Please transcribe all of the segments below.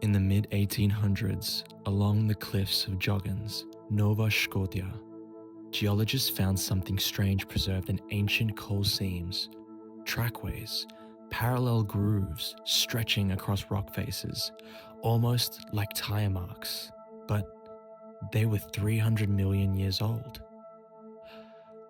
In the mid-1800s, along the cliffs of Joggins, Nova Scotia, geologists found something strange preserved in ancient coal seams, trackways, parallel grooves stretching across rock faces, almost like tire marks, but they were 300 million years old.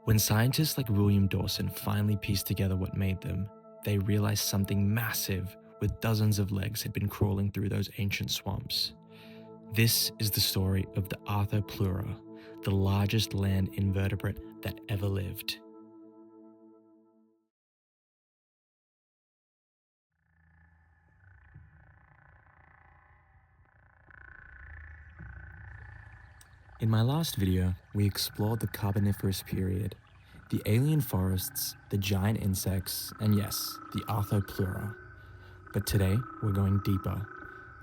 When scientists like William Dawson finally pieced together what made them, they realized something massive with dozens of legs had been crawling through those ancient swamps. This is the story of the Arthropleura, the largest land invertebrate that ever lived. In my last video, we explored the Carboniferous Period, the alien forests, the giant insects, and yes, the Arthropleura. But today, we're going deeper.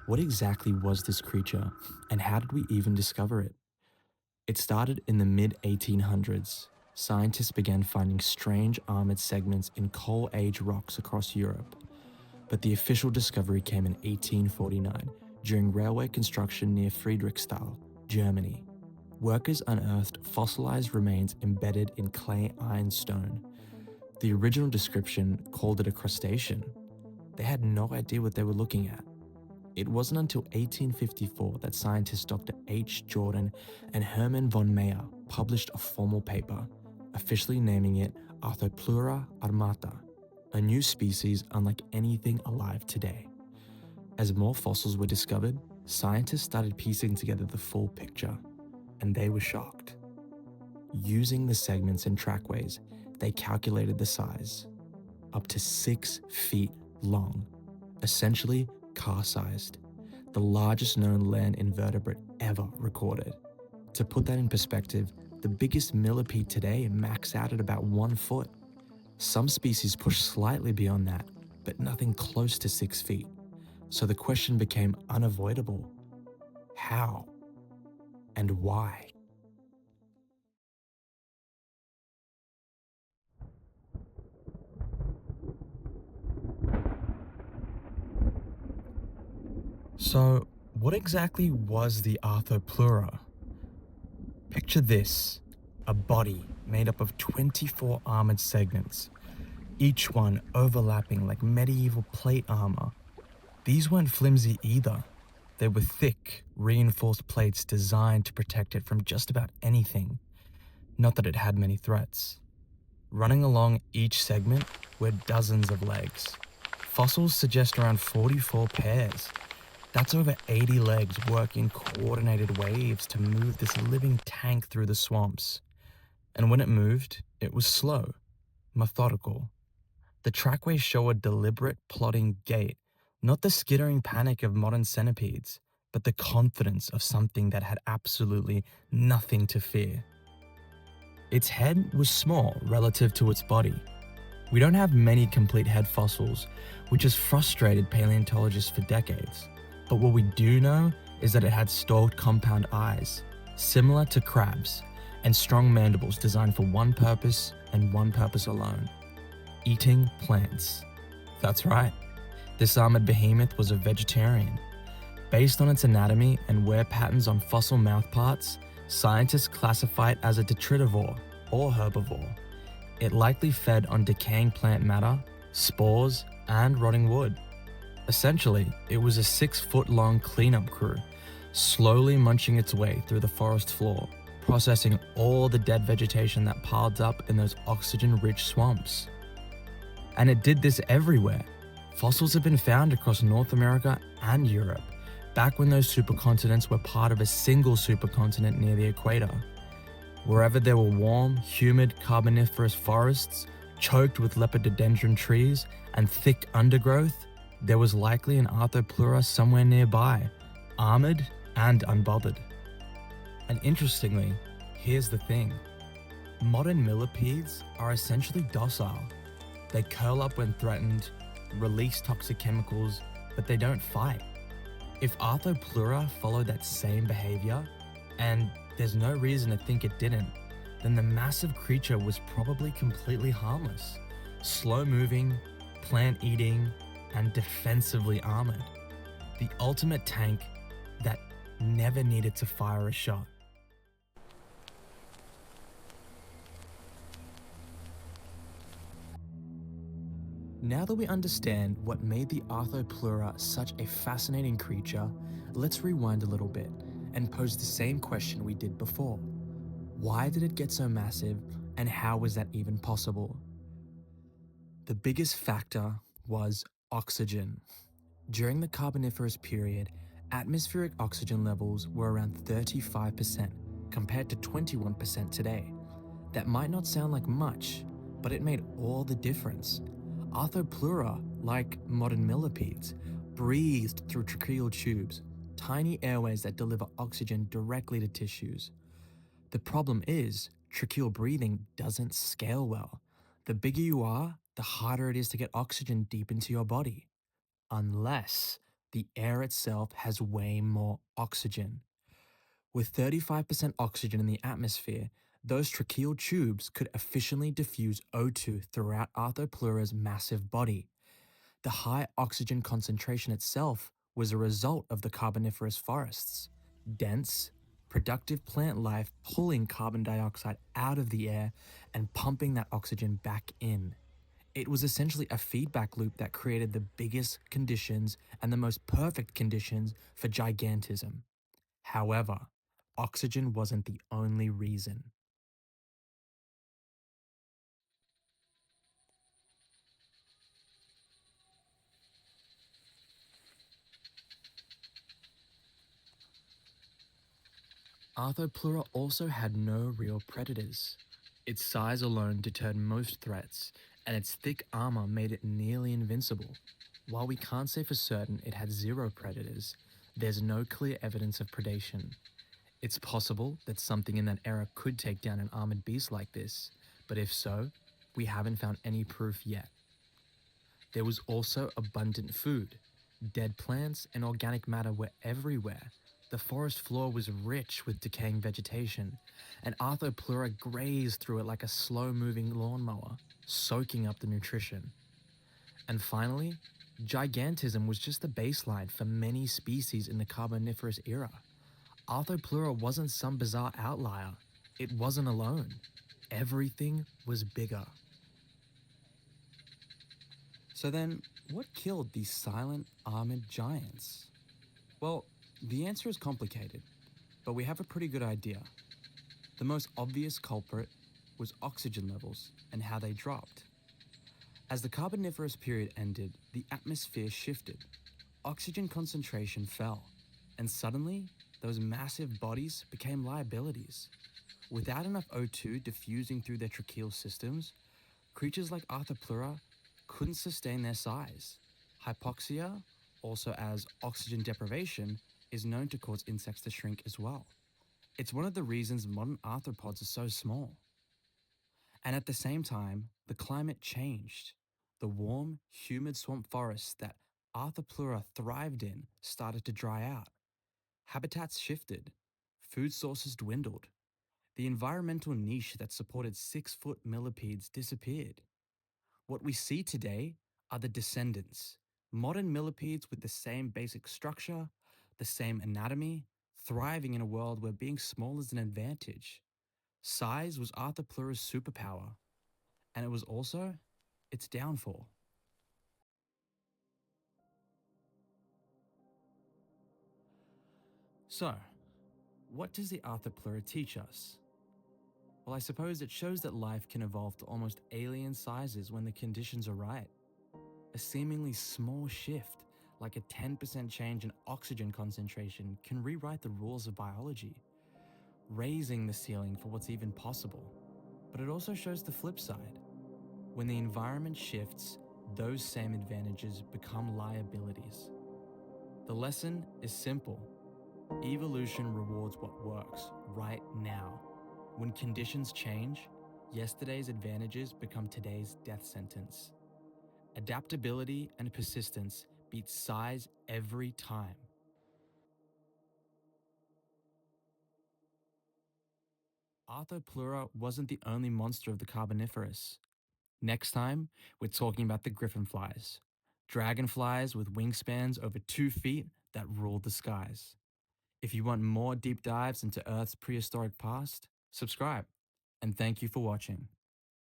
What exactly was this creature, and how did we even discover it? It started in the mid-1800s. Scientists began finding strange armored segments in coal age rocks across Europe. But the official discovery came in 1849 during railway construction near Friedrichsthal, Germany. Workers unearthed fossilized remains embedded in clay ironstone. The original description called it a crustacean. They had no idea what they were looking at. It wasn't until 1854 that scientists Dr. H. Jordan and Hermann von Meyer published a formal paper, officially naming it Arthropleura armata, a new species unlike anything alive today. As more fossils were discovered, scientists started piecing together the full picture, and they were shocked. Using the segments and trackways, they calculated the size, up to 6 feet long, essentially car-sized, the largest known land invertebrate ever recorded. To put that in perspective, the biggest millipede today max out at about 1 foot. Some species push slightly beyond that, but nothing close to 6 feet. So the question became unavoidable. How? And why? So, what exactly was the Arthropleura? Picture this, a body made up of 24 armored segments, each one overlapping like medieval plate armor. These weren't flimsy either. They were thick, reinforced plates designed to protect it from just about anything. Not that it had many threats. Running along each segment were dozens of legs. Fossils suggest around 44 pairs. That's over 80 legs working coordinated waves to move this living tank through the swamps. And when it moved, it was slow, methodical. The trackways show a deliberate, plodding gait, not the skittering panic of modern centipedes, but the confidence of something that had absolutely nothing to fear. Its head was small relative to its body. We don't have many complete head fossils, which has frustrated paleontologists for decades. But what we do know is that it had stalked compound eyes, similar to crabs, and strong mandibles designed for one purpose and one purpose alone: eating plants. That's right, this armored behemoth was a vegetarian. Based on its anatomy and wear patterns on fossil mouthparts, scientists classify it as a detritivore or herbivore. It likely fed on decaying plant matter, spores, and rotting wood. Essentially, it was a 6-foot-long cleanup crew, slowly munching its way through the forest floor, processing all the dead vegetation that piled up in those oxygen-rich swamps. And it did this everywhere. Fossils have been found across North America and Europe, back when those supercontinents were part of a single supercontinent near the equator. Wherever there were warm, humid Carboniferous forests, choked with lepidodendron trees, and thick undergrowth, there was likely an Arthropleura somewhere nearby, armored and unbothered. And interestingly, here's the thing. Modern millipedes are essentially docile. They curl up when threatened, release toxic chemicals, but they don't fight. If Arthropleura followed that same behavior, and there's no reason to think it didn't, then the massive creature was probably completely harmless, slow-moving, plant-eating, and defensively armored. The ultimate tank that never needed to fire a shot. Now that we understand what made the Arthropleura such a fascinating creature, let's rewind a little bit and pose the same question we did before. Why did it get so massive, and how was that even possible? The biggest factor was oxygen. During the Carboniferous period, atmospheric oxygen levels were around 35% compared to 21% today. That might not sound like much, but it made all the difference. Arthropleura, like modern millipedes, breathed through tracheal tubes, tiny airways that deliver oxygen directly to tissues. The problem is, tracheal breathing doesn't scale well. The bigger you are, the harder it is to get oxygen deep into your body, unless the air itself has way more oxygen. With 35% oxygen in the atmosphere, those tracheal tubes could efficiently diffuse O2 throughout Arthropleura's massive body. The high oxygen concentration itself was a result of the Carboniferous forests. Dense, productive plant life pulling carbon dioxide out of the air and pumping that oxygen back in. It was essentially a feedback loop that created the biggest conditions and the most perfect conditions for gigantism. However, oxygen wasn't the only reason. Arthropleura also had no real predators. Its size alone deterred most threats, and its thick armor made it nearly invincible. While we can't say for certain it had zero predators, there's no clear evidence of predation. It's possible that something in that era could take down an armored beast like this, but if so, we haven't found any proof yet. There was also abundant food. Dead plants and organic matter were everywhere. The forest floor was rich with decaying vegetation, and Arthropleura grazed through it like a slow-moving lawnmower, soaking up the nutrition. And finally, gigantism was just the baseline for many species in the Carboniferous era. Arthropleura wasn't some bizarre outlier. It wasn't alone. Everything was bigger. So then, what killed these silent, armored giants? Well, the answer is complicated, but we have a pretty good idea. The most obvious culprit was oxygen levels and how they dropped. As the Carboniferous period ended, the atmosphere shifted. Oxygen concentration fell, and suddenly, those massive bodies became liabilities. Without enough O2 diffusing through their tracheal systems, creatures like Arthropleura couldn't sustain their size. Hypoxia, also as oxygen deprivation, is known to cause insects to shrink as well. It's one of the reasons modern arthropods are so small. And at the same time, the climate changed. The warm, humid swamp forests that Arthropleura thrived in started to dry out. Habitats shifted. Food sources dwindled. The environmental niche that supported 6-foot millipedes disappeared. What we see today are the descendants, modern millipedes with the same basic structure, the same anatomy, thriving in a world where being small is an advantage. Size was Arthropleura's superpower, and it was also its downfall. So, what does the Arthropleura teach us? Well, I suppose it shows that life can evolve to almost alien sizes when the conditions are right. A seemingly small shift, like a 10% change in oxygen concentration, can rewrite the rules of biology, raising the ceiling for what's even possible. But it also shows the flip side. When the environment shifts, those same advantages become liabilities. The lesson is simple. Evolution rewards what works right now. When conditions change, yesterday's advantages become today's death sentence. Adaptability and persistence beat size every time. Arthropleura wasn't the only monster of the Carboniferous. Next time, we're talking about the griffin flies. Dragonflies with wingspans over 2 feet that ruled the skies. If you want more deep dives into Earth's prehistoric past, subscribe, and thank you for watching.